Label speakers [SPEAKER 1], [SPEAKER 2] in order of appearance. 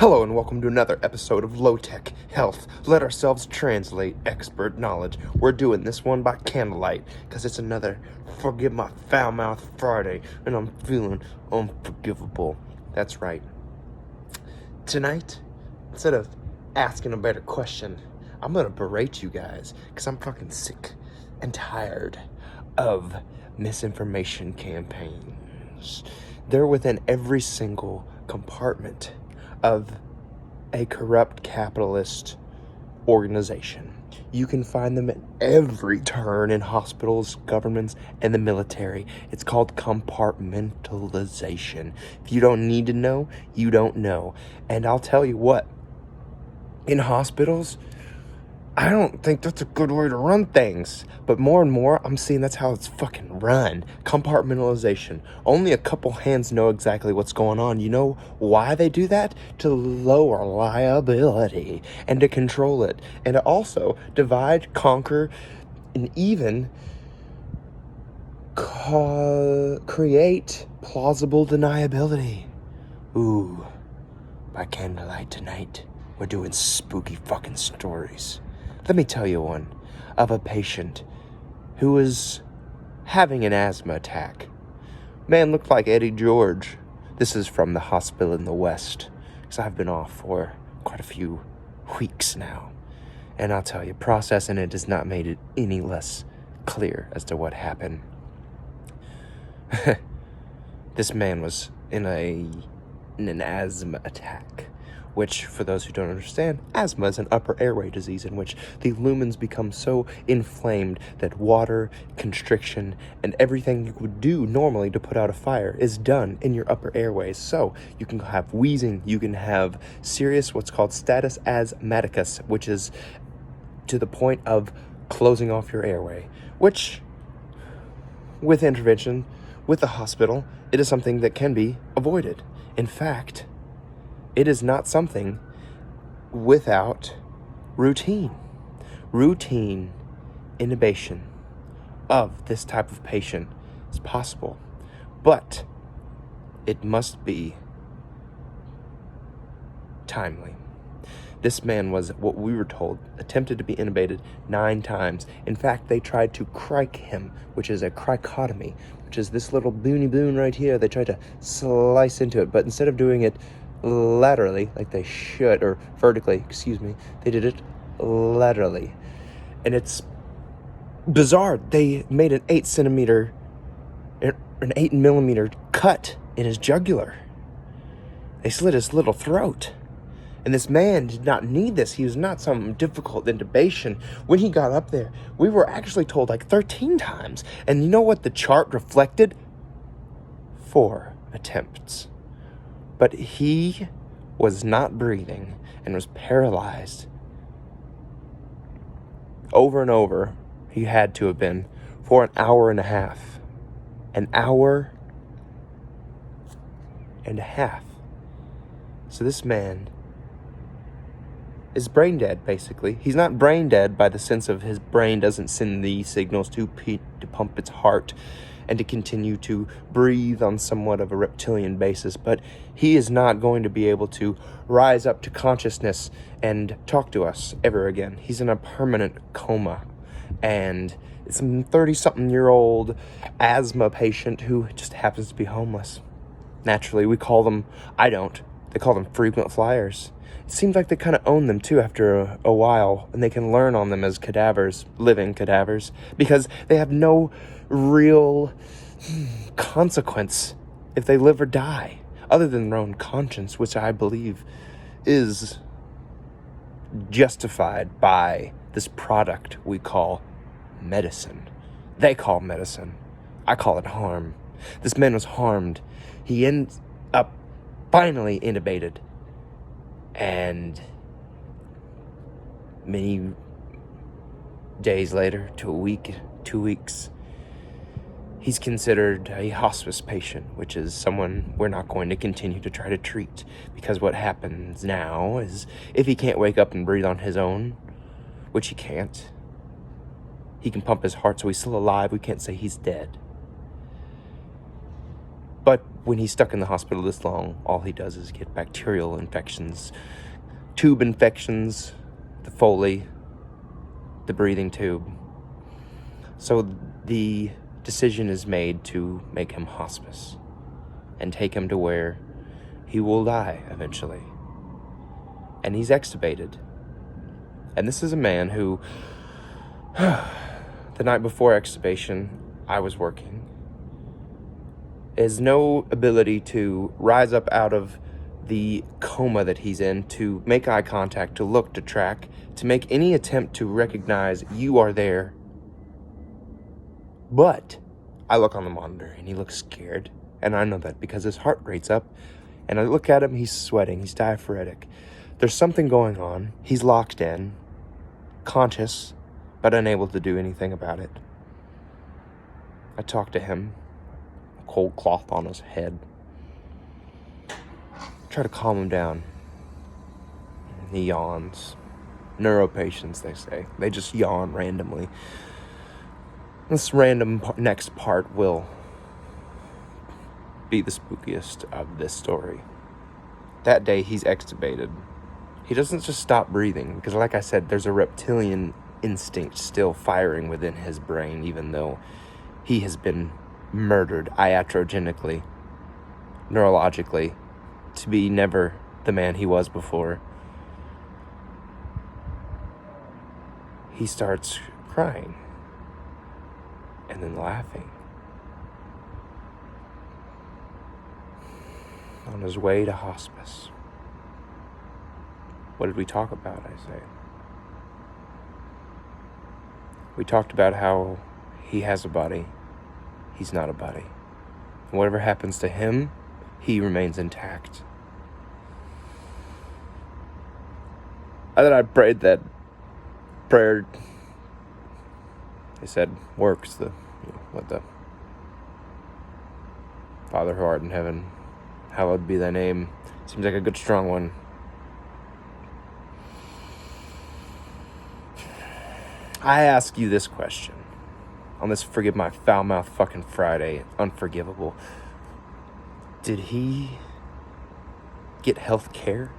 [SPEAKER 1] Hello and welcome to another episode of Low Tech Health. Let ourselves translate expert knowledge. We're doing this one by candlelight because it's another Forgive My Foul Mouth Friday and I'm feeling unforgivable. That's right. Tonight, instead of asking a better question, I'm going to berate you guys because I'm fucking sick and tired of misinformation campaigns. They're within every single compartment of a corrupt capitalist organization. You can find them at every turn in hospitals, governments, and the military. It's called compartmentalization. If you don't need to know, you don't know. And I'll tell you what, in hospitals, I don't think that's a good way to run things. But more and more, I'm seeing that's how it's fucking run. Compartmentalization. Only a couple hands know exactly what's going on. You know why they do that? To lower liability and to control it. And to also divide, conquer, and even create plausible deniability. Ooh, by candlelight tonight, we're doing spooky fucking stories. Let me tell you one of a patient who was having an asthma attack. Man looked like Eddie George. This is from the hospital in the West, because I've been off for quite a few weeks now. And I'll tell you, processing it has not made it any less clear as to what happened. This man was in an asthma attack, which, for those who don't understand, asthma is an upper airway disease in which the lumens become so inflamed that water, constriction, and everything you would do normally to put out a fire is done in your upper airways. So you can have wheezing, you can have serious what's called status asthmaticus, which is to the point of closing off your airway, which, with intervention, with the hospital, it is something that can be avoided. In fact, it is not something without routine. Routine intubation of this type of patient is possible, but it must be timely. This man was, what we were told, attempted to be intubated 9 times. In fact, they tried to crike him, which is a cricotomy, which is this little boon right here. They tried to slice into it, but instead of doing it laterally, like they should, or vertically, they did it laterally. And it's bizarre. They made an 8 millimeter cut in his jugular. They slit his little throat. And this man did not need this. He was not some difficult intubation. When he got up there, we were actually told like 13 times. And you know what the chart reflected? 4 attempts. But he was not breathing and was paralyzed. Over and over, he had to have been for an hour and a half. An hour and a half. So this man is brain dead, basically. He's not brain dead by the sense of his brain doesn't send the signals to pump its heart and to continue to breathe on somewhat of a reptilian basis, but he is not going to be able to rise up to consciousness and talk to us ever again. He's in a permanent coma, and it's a 30-something-year-old asthma patient who just happens to be homeless. Naturally, we call them, they call them frequent flyers. It seems like they kind of own them too after a while, and they can learn on them as cadavers, living cadavers, because they have no real consequence if they live or die, other than their own conscience, which I believe is justified by this product we call medicine. They call medicine. I call it harm. This man was harmed. He ends up finally intubated. And many days later, to a week, 2 weeks, he's considered a hospice patient, which is someone we're not going to continue to try to treat. Because what happens now is if he can't wake up and breathe on his own, which he can't, he can pump his heart, so he's still alive. We can't say he's dead. But when he's stuck in the hospital this long, all he does is get bacterial infections, tube infections, the Foley, the breathing tube. So the decision is made to make him hospice and take him to where he will die eventually. And he's extubated. And this is a man who, the night before extubation, I was working, has no ability to rise up out of the coma that he's in, to make eye contact, to look, to track, to make any attempt to recognize you are there. But I look on the monitor and he looks scared. And I know that because his heart rate's up. And I look at him, he's sweating, he's diaphoretic. There's something going on. He's locked in, conscious, but unable to do anything about it. I talk to him, a cold cloth on his head. Try to calm him down. He yawns. Neuro patients, they say. They just yawn randomly. This random next part will be the spookiest of this story. That day, he's extubated. He doesn't just stop breathing, because like I said, there's a reptilian instinct still firing within his brain, even though he has been murdered iatrogenically, neurologically, to be never the man he was before. He starts crying and then laughing. On his way to hospice. What did we talk about, I say? We talked about how he has a body. He's not a body. And whatever happens to him, he remains intact. And then I prayed that prayer, they said, works. What the Father who art in heaven, hallowed be thy name. Seems like a good strong one. I ask you this question on this Forgive My Foul Mouth fucking Friday, unforgivable. Did he get health care?